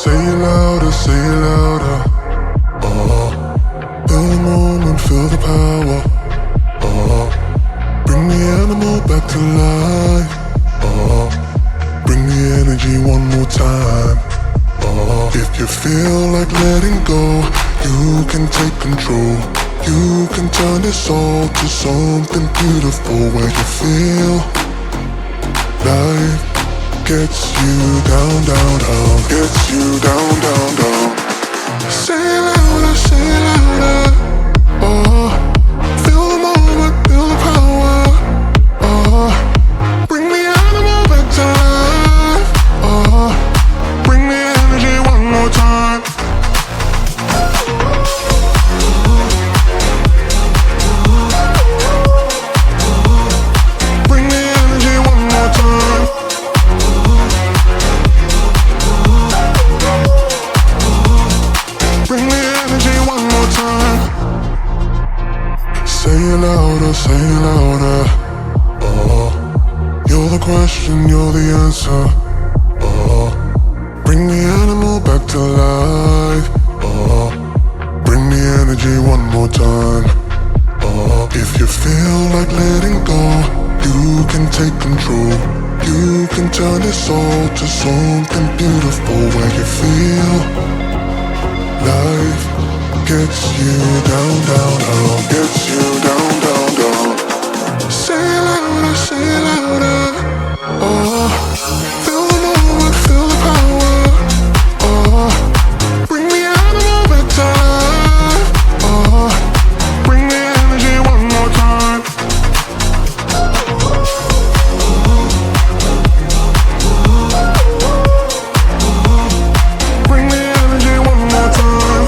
Say it louder, say it louder. Feel the moment, feel the power. Bring the animal back to life. Bring the energy one more time. If you feel like letting go, you can take control. You can turn this all to something beautiful where you feel life gets you down, down, down, gets you down, down, down. Say it louder, say it louder. Feel the moment, feel the power. Bring the animal back to life. Bring the energy one more time. Bring the energy one more time. Bring the energy one more time. Say it louder, say it louder. You're the question, you're the answer. Bring the animal back to life. Bring the energy one more time. If you feel like letting go, you can take control. You can turn this all to something beautiful where you feel life gets you down, down, down, gets you down, down, down. Say it louder, say it louder. Feel the moment, feel the power. Bring the animal back to life. Bring the energy one more time. Bring the energy one more time.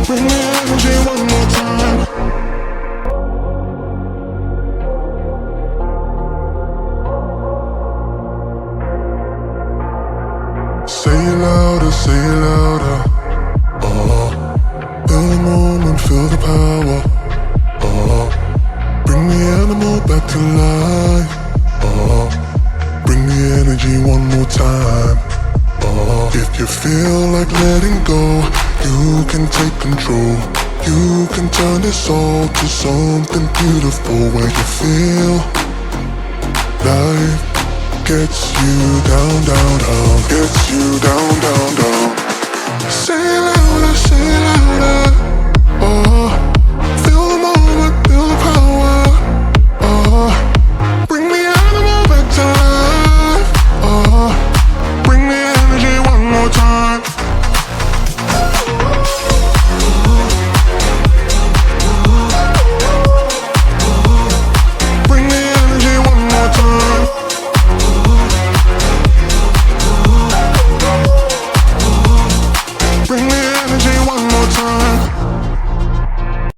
Bring the energy one more time. Say it louder, say it louder. Feel the moment, feel the power. Bring the animal back to life. Bring the energy one more time. If you feel like letting go, you can take control. You can turn this all to something beautiful where you feel life gets you down, down, down, gets you down, down, down. Say it louder,